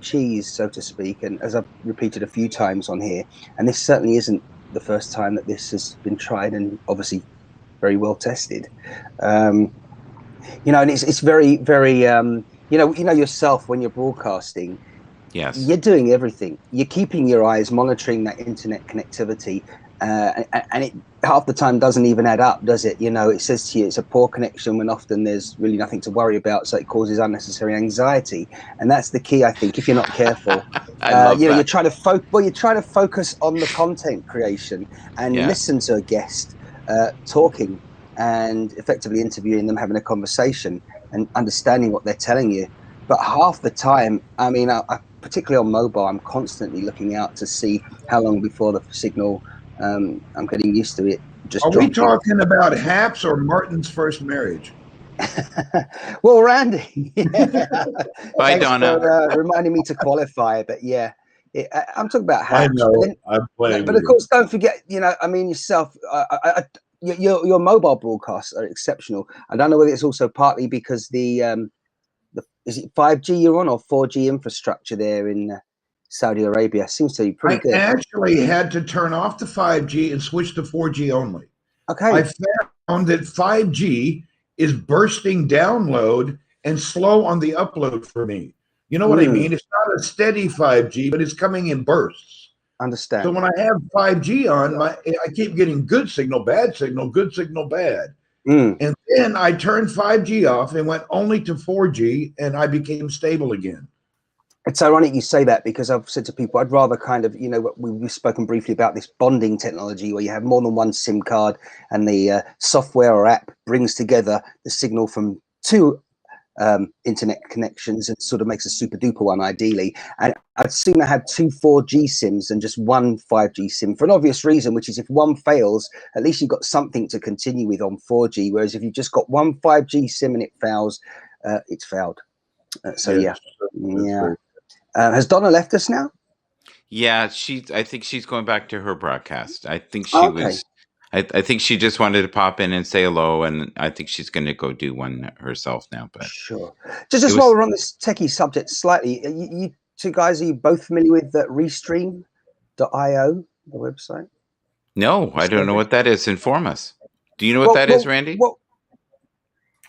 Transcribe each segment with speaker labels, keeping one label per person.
Speaker 1: cheese, so to speak. And as I've repeated a few times on here, and this certainly isn't the first time that this has been tried, and obviously very well tested. And it's very, very, yourself when you're broadcasting.
Speaker 2: Yes.
Speaker 1: You're doing everything. You're keeping your eyes monitoring that internet connectivity, and it half the time doesn't even add up, does it? It says to you it's a poor connection when often there's really nothing to worry about, so it causes unnecessary anxiety. And that's the key, I think, if you're not careful.
Speaker 2: I love that.
Speaker 1: You're trying to focus on the content creation and listen to a guest talking and effectively interviewing them, having a conversation and understanding what they're telling you. But half the time, I mean, particularly on mobile, I'm constantly looking out to see how long before the signal. I'm getting used to it.
Speaker 3: Are we talking about Happs or Martin's first marriage?
Speaker 1: Well, Randy,
Speaker 2: Bye, Donna.
Speaker 1: For, reminding me to qualify, but I'm talking about Happs.
Speaker 3: I know. I'm playing.
Speaker 1: But of course, don't forget. Yourself. Your mobile broadcasts are exceptional. I don't know whether it's also partly because is it 5G you're on or 4G infrastructure there in Saudi Arabia? Seems to be pretty good.
Speaker 3: I actually had to turn off the 5G and switch to 4G only.
Speaker 1: Okay.
Speaker 3: I found that 5G is bursting download and slow on the upload for me. You know what I mean? It's not a steady 5G, but it's coming in bursts.
Speaker 1: Understand.
Speaker 3: So when I have 5G on, I keep getting good signal, bad signal, good signal, bad. And then I turned 5G off and went only to 4G, and I became stable again.
Speaker 1: It's ironic you say that, because I've said to people, I'd rather kind of, we've spoken briefly about this bonding technology where you have more than one SIM card and the software or app brings together the signal from two internet connections and sort of makes a super duper one ideally. And I'd sooner have two 4G SIMs than just one 5G SIM, for an obvious reason, which is if one fails, at least you've got something to continue with on 4G. Whereas if you've just got one 5G SIM and it fails, it's failed. Has Donna left us now?
Speaker 2: Yeah, I think she's going back to her broadcast. I think she was. I think she just wanted to pop in and say hello, and I think she's going to go do one herself now. But
Speaker 1: sure. Just while we're on this techie subject slightly, you two guys, are you both familiar with Restream.io, the website?
Speaker 2: No, I don't know what that is. Inform us. Do you know what that is, Randy?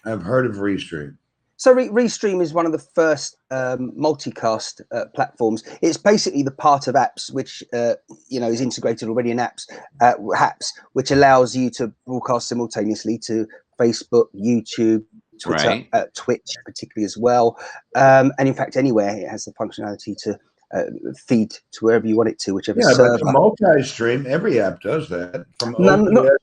Speaker 3: I've heard of Restream.
Speaker 1: So Restream is one of the first multicast platforms. It's basically the part of Happs, which is integrated already in Happs, which allows you to broadcast simultaneously to Facebook, YouTube, Twitter, Twitch, particularly as well, and in fact anywhere. It has the functionality to feed to wherever you want it to, whichever server.
Speaker 3: But multi-stream, every app does that. From OBS,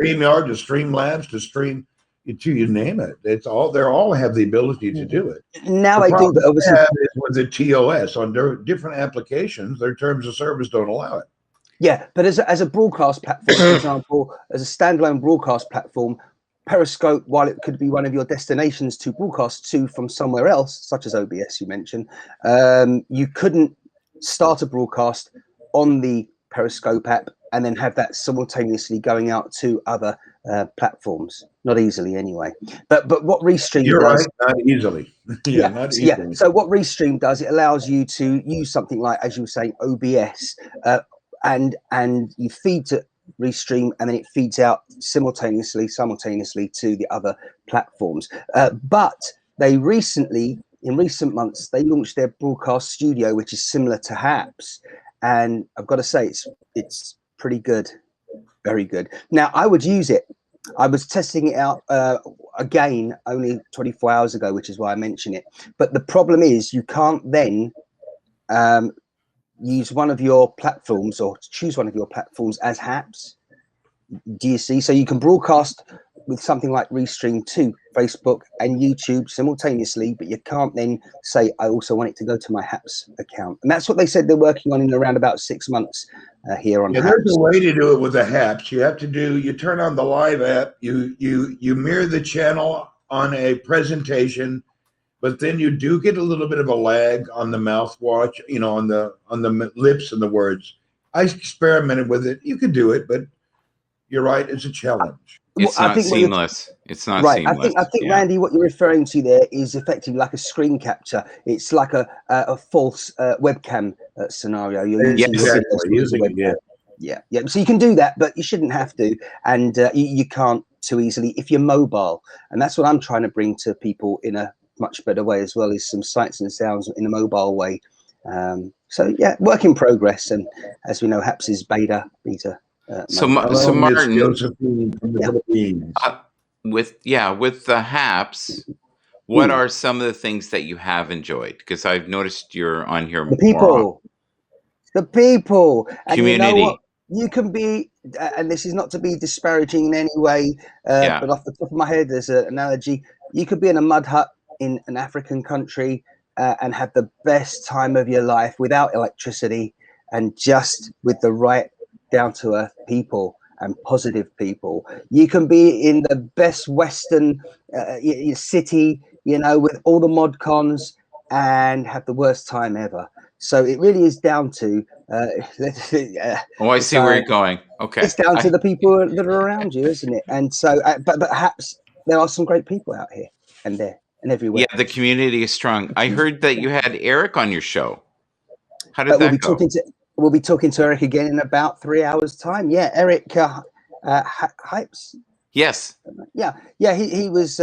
Speaker 3: StreamYard to Streamlabs to Stream. You name it. They all have the ability to do it.
Speaker 1: Now they do, but obviously
Speaker 3: with the TOS on different applications, their terms of service don't allow it.
Speaker 1: Yeah, but as a broadcast platform, for example, as a standalone broadcast platform, Periscope, while it could be one of your destinations to broadcast to from somewhere else, such as OBS you mentioned, you couldn't start a broadcast on the Periscope app and then have that simultaneously going out to other platforms. Not easily anyway. But what Restream does,
Speaker 3: not easily. Not easily.
Speaker 1: Yeah. So what Restream does, it allows you to use something like, as you were saying, OBS, and you feed to Restream, and then it feeds out simultaneously to the other platforms. But they in recent months, they launched their broadcast studio, which is similar to Happs, and I've got to say it's pretty good, very good. Now I would use it. I was testing it out again only 24 hours ago, which is why I mention it. But the problem is you can't then use one of your platforms or choose one of your platforms as Happs. Do you see? So you can broadcast with something like Restream to Facebook and YouTube simultaneously, but you can't then say, I also want it to go to my Happs account. And that's what they said they're working on in around about 6 months here on Happs.
Speaker 3: There's a way to do it with the Happs. You turn on the live app, you mirror the channel on a presentation, but then you do get a little bit of a lag on the mouthwash, on the lips and the words. I experimented with it. You could do it, but you're right. It's a challenge.
Speaker 2: It's
Speaker 1: I
Speaker 2: not
Speaker 1: think
Speaker 2: seamless. It's not
Speaker 1: right.
Speaker 2: seamless.
Speaker 1: I think,
Speaker 2: Yeah.
Speaker 1: Randy, what you're referring to there is effectively like a screen capture. It's like a false webcam scenario. You're using your
Speaker 3: Exactly.
Speaker 1: video as a webcam. Yeah. So you can do that, but you shouldn't have to, and you can't too easily if you're mobile. And that's what I'm trying to bring to people in a much better way as well, is some sights and sounds in a mobile way. So yeah, work in progress, and as we know, Happs is beta.
Speaker 2: So
Speaker 3: Hello, Miss
Speaker 2: Martin,
Speaker 3: Josephine from the Philippines.
Speaker 2: with the Happs, what are some of the things that you have enjoyed? Because I've noticed you're on here
Speaker 1: the people, and
Speaker 2: community.
Speaker 1: you know what? You can be, and this is not to be disparaging in any way, but off the top of my head, there's an analogy. You could be in a mud hut in an African country and have the best time of your life without electricity and just with the right down-to-earth people and positive people. You can be in the best Western city, with all the mod cons and have the worst time ever. So it really is down to
Speaker 2: I see where you're going. Okay,
Speaker 1: it's down to the people that are around you, isn't it? And so but perhaps there are some great people out here and there and everywhere.
Speaker 2: Yeah, the community is strong. I heard that you had Eric on your show. How did
Speaker 1: we'll
Speaker 2: that go?
Speaker 1: We'll be talking to Eric again in about 3 hours time. Yeah, Eric Happs.
Speaker 2: Yes.
Speaker 1: Yeah. He was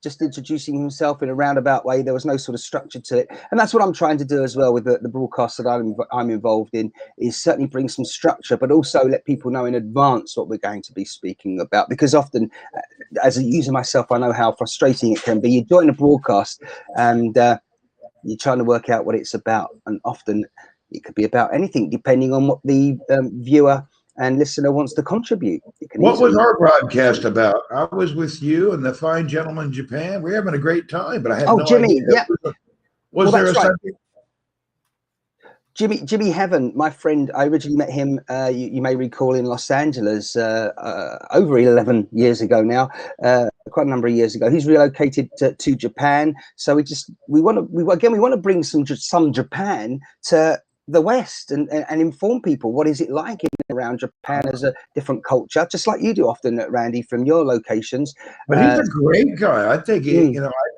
Speaker 1: just introducing himself in a roundabout way. There was no sort of structure to it, and that's what I'm trying to do as well with the broadcast that I'm involved in. Is certainly bring some structure, but also let people know in advance what we're going to be speaking about. Because often, as a user myself, I know how frustrating it can be. You join a broadcast and you're trying to work out what it's about, and often it could be about anything depending on what the viewer and listener wants to contribute.
Speaker 3: What was our broadcast about? I was with you and the fine gentleman in Japan. We're having a great time, but I had no
Speaker 1: Jimmy,
Speaker 3: idea.
Speaker 1: Yeah.
Speaker 3: Was there a subject?
Speaker 1: Jimmy Heaven, my friend, I originally met him, you may recall, in Los Angeles over 11 years ago now, quite a number of years ago. He's relocated to Japan. So we want to bring some Japan to the West and inform people what is it like around Japan as a different culture, just like you do often, Randy, from your locations.
Speaker 3: But he's a great guy. I think,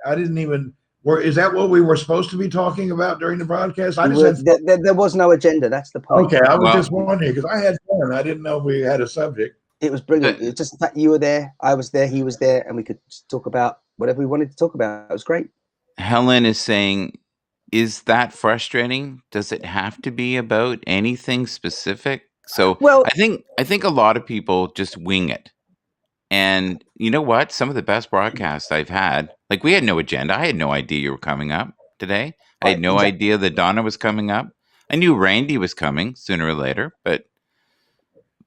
Speaker 3: I didn't even... Is that what we were supposed to be talking about during the broadcast?
Speaker 1: There was no agenda. That's the point.
Speaker 3: Okay, I was just wondering because I had fun. I didn't know we had a subject.
Speaker 1: It was brilliant. It's just the fact you were there, I was there, he was there, and we could talk about whatever we wanted to talk about. It was great.
Speaker 2: Helen is saying, is that frustrating? Does it have to be about anything specific? So I think a lot of people just wing it. And you know what? Some of the best broadcasts I've had, like we had no agenda. I had no idea you were coming up today. I had no idea that Donna was coming up. I knew Randy was coming sooner or later, but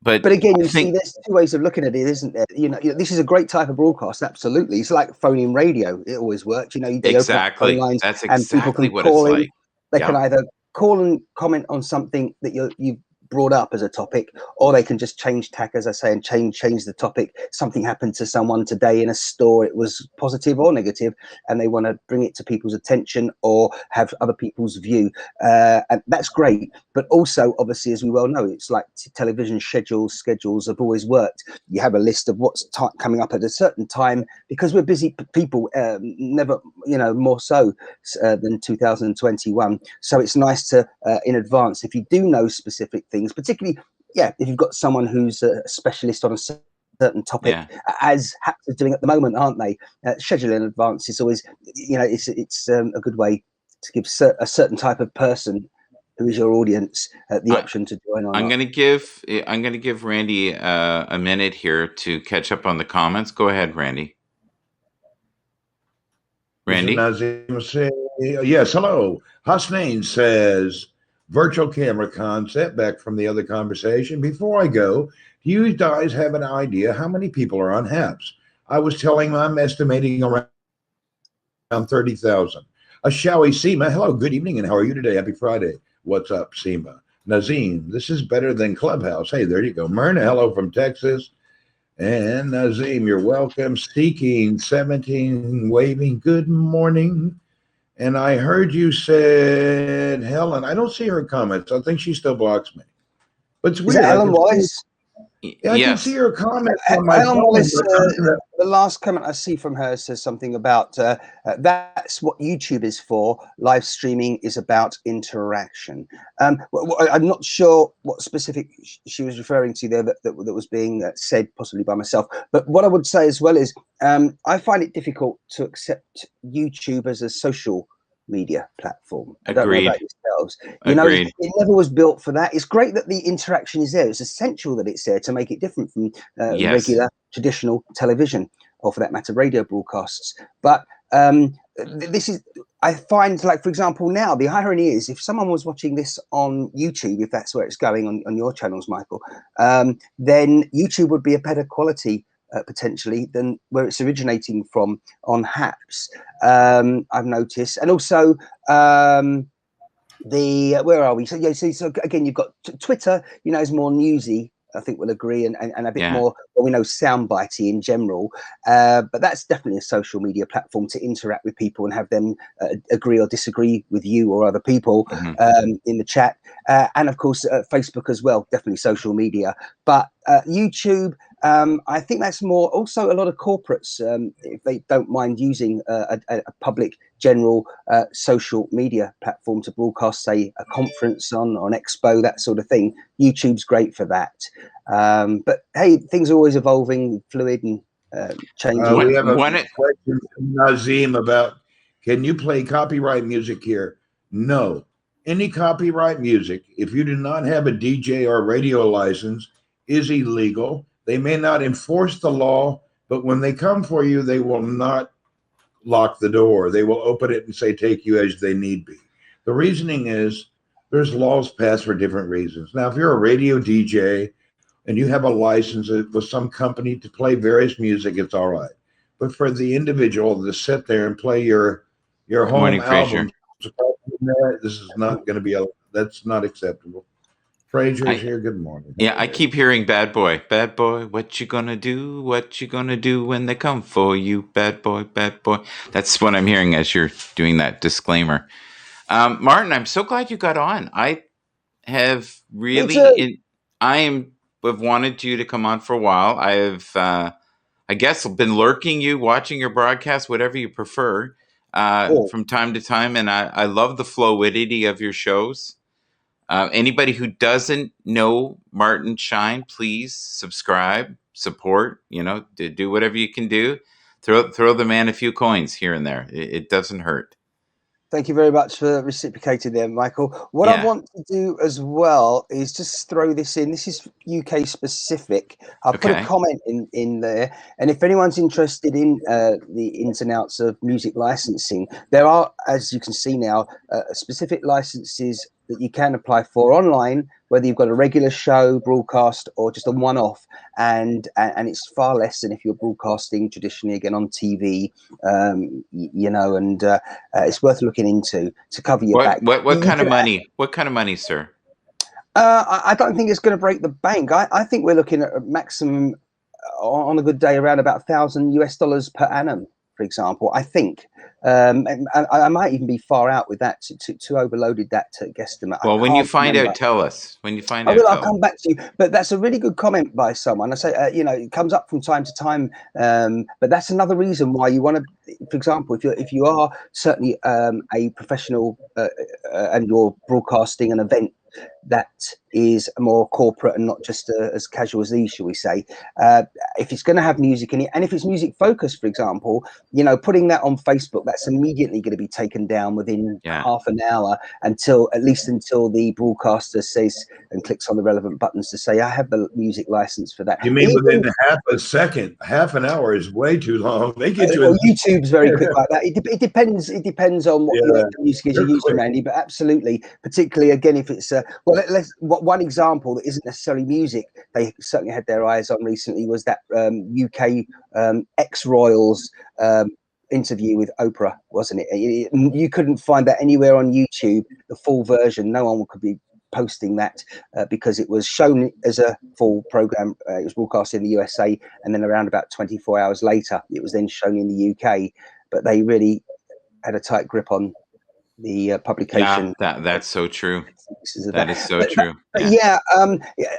Speaker 1: again, you see, there's two ways of looking at it, isn't there? This is a great type of broadcast. Absolutely, it's like phone-in radio. It always works.
Speaker 2: Exactly.
Speaker 1: Phone lines,
Speaker 2: that's
Speaker 1: exactly and people can
Speaker 2: what
Speaker 1: call
Speaker 2: it's
Speaker 1: in.
Speaker 2: like.
Speaker 1: They can either call and comment on something that you brought up as a topic, or they can just change tack, as I say, and change the topic. Something happened to someone today in a store. It was positive or negative, and they want to bring it to people's attention or have other people's view, and that's great. But also, obviously, as we well know, it's like television schedules have always worked. You have a list of what's coming up at a certain time, because we're busy people, never more so than 2021. So it's nice to in advance, if you do know specific things, particularly if you've got someone who's a specialist on a certain topic, as Happs are doing at the moment, aren't they? Scheduling in advance is always, it's a good way to give a certain type of person who is your audience the option to join on.
Speaker 2: I'm going to give Randy a minute here to catch up on the comments. Go ahead, Randy.
Speaker 3: Yes, hello. Hasnain says, virtual camera concept, back from the other conversation. Before I go, do you guys have an idea how many people are on Happs? I was telling them I'm estimating around 30,000. Ashawi Seema, hello, good evening, and how are you today? Happy Friday. What's up, Seema? Nazim, this is better than Clubhouse. Hey, there you go. Myrna, hello from Texas. And Nazim, you're welcome. Seeking 17, waving, good morning. And I heard you said Helen. I don't see her comments. I think she still blocks me. But it's weird.
Speaker 1: Is that Helen Weiss?
Speaker 3: Yeah, I can see
Speaker 2: Yes.
Speaker 3: your comment on my
Speaker 1: Ellen
Speaker 3: phone.
Speaker 1: Wallace,
Speaker 3: but
Speaker 1: the last comment I see from her says something about that's what YouTube is for. Live streaming is about interaction. I'm not sure what specific she was referring to there that was being said, possibly by myself. But what I would say as well is I find it difficult to accept YouTube as a social media platform. I don't know about
Speaker 2: Agreed.
Speaker 1: yourselves. You know,
Speaker 2: Agreed.
Speaker 1: it never was built for that. It's great that the interaction is there. It's essential that it's there to make it different from
Speaker 2: Yes.
Speaker 1: regular traditional television, or for that matter, radio broadcasts. But this is, I find, like, for example, now the irony is, if someone was watching this on YouTube, if that's where it's going on your channels, Michael, then YouTube would be a better quality potentially than where it's originating from on Happs. I've noticed, and also where are we? So yeah, so again, you've got Twitter. You know, is more newsy. I think we'll agree, and a bit more, well, we know, soundbitey in general. But that's definitely a social media platform to interact with people and have them agree or disagree with you or other people in the chat. And of course, Facebook as well, definitely social media. But YouTube, I think that's more also a lot of corporates, if they don't mind using a public general social media platform to broadcast, say, a conference on an expo, that sort of thing. YouTube's great for that. But hey, things are always evolving, fluid, and changing.
Speaker 3: We have a question from Nazim about, can you play copyright music here? No. Any copyright music, if you do not have a DJ or radio license, is illegal. They may not enforce the law, but when they come for you, they will not lock the door. They will open it and say, take you as they need be. The reasoning is there's laws passed for different reasons. Now, if you're a radio DJ and you have a license with some company to play various music, it's all right. But for the individual to sit there and play your home
Speaker 2: Morning,
Speaker 3: album, this is not going to be that's not acceptable. Frazier's here. Good morning.
Speaker 2: Yeah, I keep hearing "Bad boy, bad boy. What you gonna do? What you gonna do when they come for you? Bad boy, bad boy." That's what I'm hearing as you're doing that disclaimer. Martin, I'm so glad you got on. I have really, have wanted you to come on for a while. I guess, been lurking you, watching your broadcast, whatever you prefer, from time to time, and I love the fluidity of your shows. Anybody who doesn't know Martin Shine, please subscribe, support. Do whatever you can do. Throw the man a few coins here and there. It doesn't hurt.
Speaker 1: Thank you very much for reciprocating there, Michael. What I want to do as well is just throw this in. This is UK specific. I'll put a comment in there. And if anyone's interested in the ins and outs of music licensing, there are, as you can see now, specific licenses that you can apply for online, whether you've got a regular show, broadcast, or just a one-off, and it's far less than if you're broadcasting traditionally, again, on TV, and it's worth looking into to cover your back.
Speaker 2: What kind of money? What kind of money, sir?
Speaker 1: I don't think it's going to break the bank. I think we're looking at a maximum, on a good day, around about $1,000 per annum, for example. I think. And I might even be far out with that, to overloaded that to guesstimate.
Speaker 2: Well, when you find out, tell us. When you find out,
Speaker 1: I'll come back to you. But that's a really good comment by someone. I say, it comes up from time to time. But that's another reason why you want to, for example, if you are certainly a professional and you're broadcasting an event that is more corporate and not just as casual as these, shall we say, if it's going to have music in it, and if it's music focused, for example, putting that on Facebook, that's immediately going to be taken down within half an hour, until the broadcaster says and clicks on the relevant buttons to say, I have the music license for that.
Speaker 3: You mean within half a second? Half an hour is way too long. They get you.
Speaker 1: YouTube's very quick like that. It depends on what the music is you're using, Randy. But absolutely, particularly again, if it's one example that isn't necessarily music, they certainly had their eyes on recently, was that UK ex-royals interview with Oprah, wasn't it? You couldn't find that anywhere on YouTube, the full version. No one could be posting that because it was shown as a full program. It was broadcast in the USA, and then around about 24 hours later, it was then shown in the UK. But they really had a tight grip on the publication.
Speaker 2: Yeah, that's so true.
Speaker 1: cases of
Speaker 2: That
Speaker 1: that.
Speaker 2: is so true.
Speaker 1: But yeah,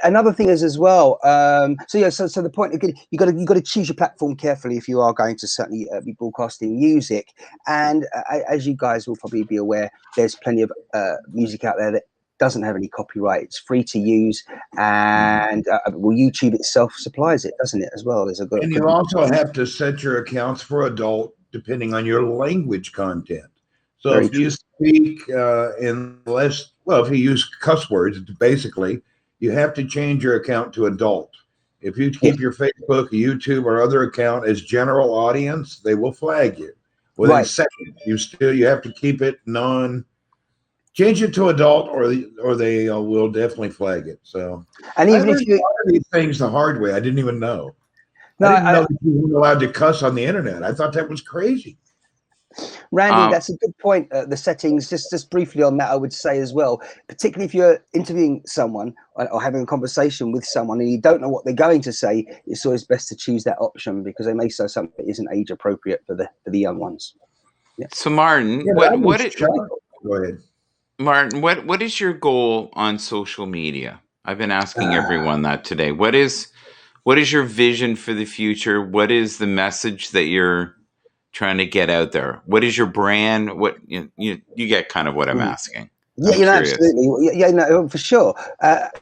Speaker 1: another thing is as well. So yeah, so the point again, you got to choose your platform carefully if you are going to certainly be broadcasting music. And as you guys will probably be aware, there's plenty of music out there that doesn't have any copyright. It's free to use, and well, YouTube itself supplies it, doesn't it, as well? There's a good.
Speaker 3: And you also have to set your accounts for adult depending on your language content. So if you speak in less, well, if you use cuss words, basically, you have to change your account to adult. If you keep your Facebook, YouTube, or other account as general audience, they will flag you. Within seconds, you have to keep it change it to adult, or they will definitely flag it. So,
Speaker 1: and even if you
Speaker 3: these things the hard way, I didn't even know.
Speaker 1: No,
Speaker 3: I didn't know that you weren't allowed to cuss on the internet. I thought that was crazy.
Speaker 1: Randy, that's a good point. The settings, just briefly on that, I would say as well, particularly if you're interviewing someone or having a conversation with someone and you don't know what they're going to say, it's always best to choose that option because they may say something that isn't age appropriate for the young ones. Yeah.
Speaker 2: So Martin,
Speaker 3: Go ahead.
Speaker 2: Martin, what is your goal on social media? I've been asking everyone that today. What is your vision for the future? What is the message that you're trying to get out there? What is your brand? What you get kind of what I'm asking.
Speaker 1: Yeah, absolutely. Yeah, no, for sure.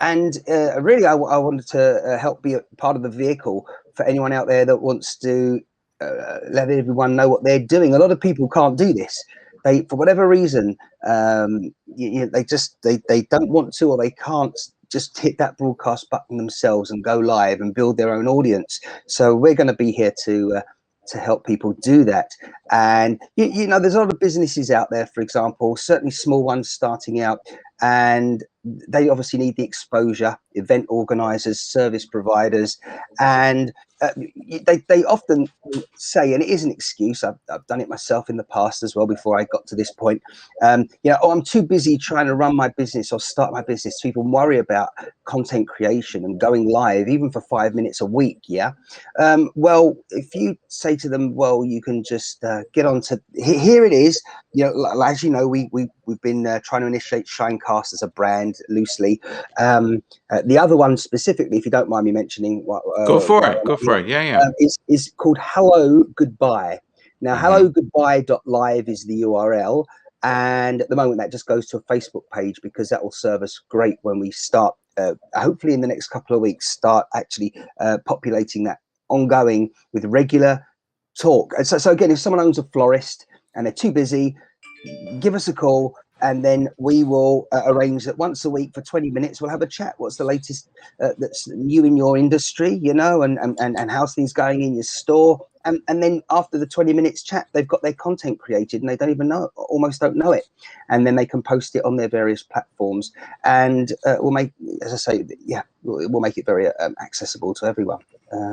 Speaker 1: And really, I wanted to help be a part of the vehicle for anyone out there that wants to let everyone know what they're doing. A lot of people can't do this. They, for whatever reason, they don't want to, or they can't just hit that broadcast button themselves and go live and build their own audience. So we're going to be here to help people do that. And you know, there's a lot of businesses out there, for example, certainly small ones starting out, and they obviously need the exposure. Event organizers, service providers, and they often say, and it is an excuse, I've done it myself in the past as well before I got to this point, I'm too busy trying to run my business or start my business to even worry about content creation and going live even for 5 minutes a week. Well, if you say to them, well, you can just get on to here it is, as you know, we've been trying to initiate Shinecast as a brand loosely. The other one specifically, if you don't mind me mentioning,
Speaker 2: go for it. Yeah.
Speaker 1: Is called Hello Goodbye. Now, hellogoodbye.live is the URL, and at the moment that just goes to a Facebook page because that will serve us great when we start. Hopefully, in the next couple of weeks, start actually populating that ongoing with regular talk. And so again, if someone owns a florist and they're too busy, give us a call. And then we will arrange that once a week for 20 minutes, we'll have a chat. What's the latest that's new in your industry, and how's things going in your store? And then after the 20 minutes chat, they've got their content created and they don't even know, almost don't know it. And then they can post it on their various platforms. And we'll make, as I say, we'll make it very accessible to everyone.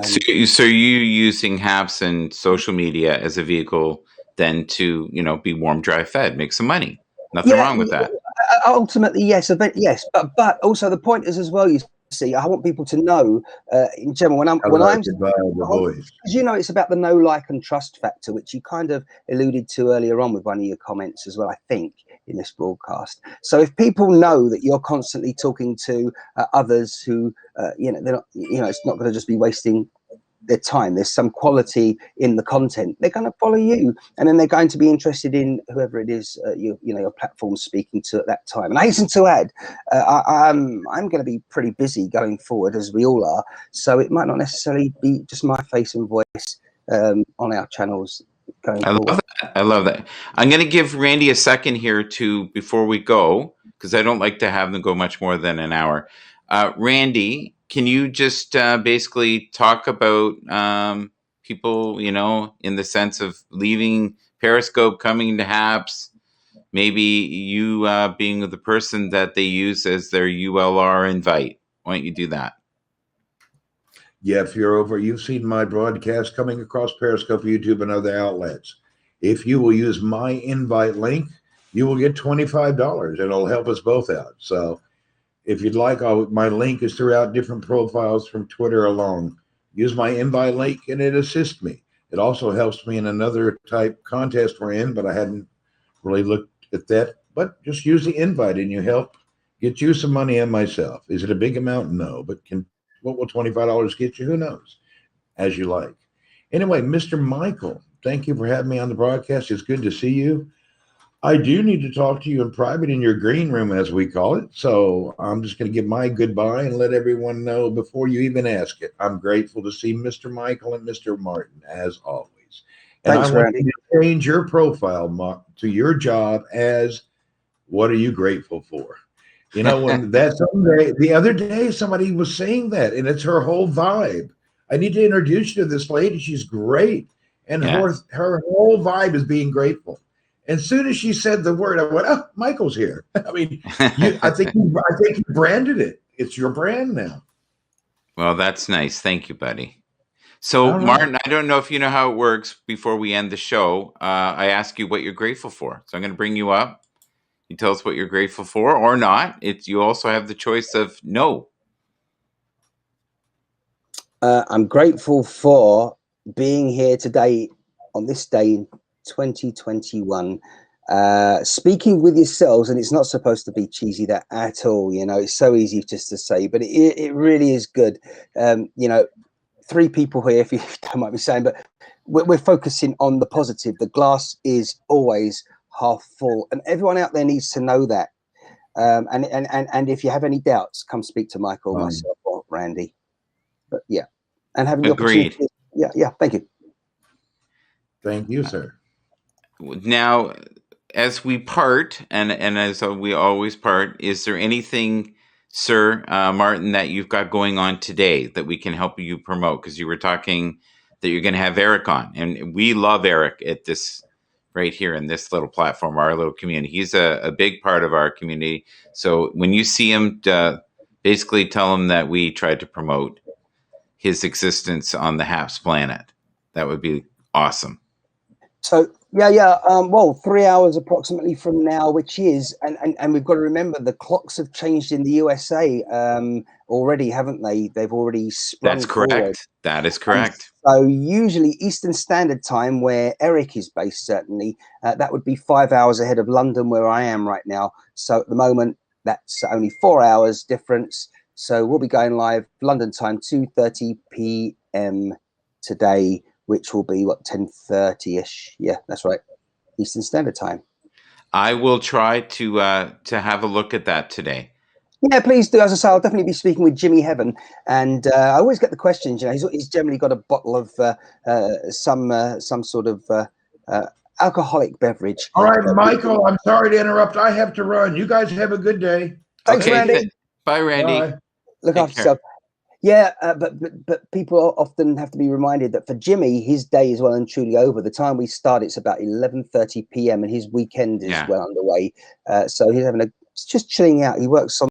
Speaker 2: So you using Happs and social media as a vehicle then to, be warm, dry fed, make some money. Nothing wrong with that.
Speaker 1: Ultimately, yes, but also the point is as well. You see, I want people to know in general when I'm because it's about the know, like, and trust factor, which you kind of alluded to earlier on with one of your comments as well, I think, in this broadcast. So if people know that you're constantly talking to others who, they're not, it's not going to just be wasting their time. There's some quality in the content. They're going to follow you, and then they're going to be interested in whoever it is your platform speaking to at that time. And I hasten to add, I'm going to be pretty busy going forward, as we all are. So it might not necessarily be just my face and voice on our channels going forward.
Speaker 2: I love that. I'm going to give Randy a second here before we go, because I don't like to have them go much more than an hour. Randy, can you just basically talk about people, in the sense of leaving Periscope, coming to Happs, maybe you being the person that they use as their ULR invite? Why don't you do that?
Speaker 3: Yeah, if you're over, you've seen my broadcast coming across Periscope, YouTube, and other outlets. If you will use my invite link, you will get $25. It'll help us both out. So if you'd like, my link is throughout different profiles from Twitter alone. Use my invite link and it assists me. It also helps me in another type contest we're in, but I hadn't really looked at that. But just use the invite and you help get you some money and myself. Is it a big amount? No, but what will $25 get you? Who knows? As you like. Anyway, Mr. Michael, thank you for having me on the broadcast. It's good to see you. I do need to talk to you in private in your green room, as we call it. So I'm just going to give my goodbye and let everyone know before you even ask it. I'm grateful to see Mr. Michael and Mr. Martin, as always. And
Speaker 1: Thanks,
Speaker 3: I want
Speaker 1: Randy.
Speaker 3: you to change your profile to your job as, what are you grateful for? You know, when that someday, the other day, somebody was saying that, and it's her whole vibe. I need to introduce you to this lady. She's great. And
Speaker 2: Yeah.
Speaker 3: her whole vibe is being grateful. And as soon as she said the word, I went, "Oh, Michael's here." I mean, I think you branded it. It's your brand now.
Speaker 2: Well, that's nice. Thank you, buddy. So,
Speaker 3: All right.
Speaker 2: Martin, I don't know if you know how it works. Before we end the show, I ask you what you're grateful for. So I'm going to bring you up. You tell us what you're grateful for or not. You also have the choice of no.
Speaker 1: I'm grateful for being here today on this day in 2021, speaking with yourselves. And it's not supposed to be cheesy that at all. You know, it's so easy just to say, but it really is good. You know, 3 people here, if you don't mind me saying, but we're focusing on the positive. The glass is always half full, and everyone out there needs to know that. And if you have any doubts, come speak to Michael, myself, or Randy. But yeah, and having the
Speaker 2: Agreed.
Speaker 1: opportunity. Yeah. Thank you.
Speaker 3: Thank you, sir.
Speaker 2: Now, as we part, and as we always part, is there anything, Sir Martin, that you've got going on today that we can help you promote? Because you were talking that you're going to have Eric on, and we love Eric at this right here in this little platform, our little community. He's a big part of our community. So when you see him, basically tell him that we tried to promote his existence on the Happs planet. That would be awesome.
Speaker 1: So yeah. Well, 3 hours approximately from now, which is, and we've got to remember the clocks have changed in the USA already, haven't they? They've already sprung
Speaker 2: That's correct.
Speaker 1: forward.
Speaker 2: That is correct.
Speaker 1: And so usually Eastern Standard Time, where Eric is based, certainly that would be 5 hours ahead of London, where I am right now. So at the moment, that's only 4 hours difference. So we'll be going live London time 2:30 p.m. today, which will be what, 10:30ish. Yeah, that's right, Eastern Standard Time.
Speaker 2: I will try to have a look at that today.
Speaker 1: Yeah, please do. As I say, I'll definitely be speaking with Jimmy Heaven, and I always get the questions. You know, he's generally got a bottle of some sort of alcoholic beverage.
Speaker 3: All right, Michael, I'm sorry to interrupt. I have to run. You guys have a good day.
Speaker 1: Thanks, Randy.
Speaker 2: Bye, Randy.
Speaker 3: Bye.
Speaker 1: Look after yourself. Yeah, but people often have to be reminded that for Jimmy, his day is well and truly over. The time we start, it's about 11:30 p.m. and his weekend is well underway. So he's having just chilling out. He works on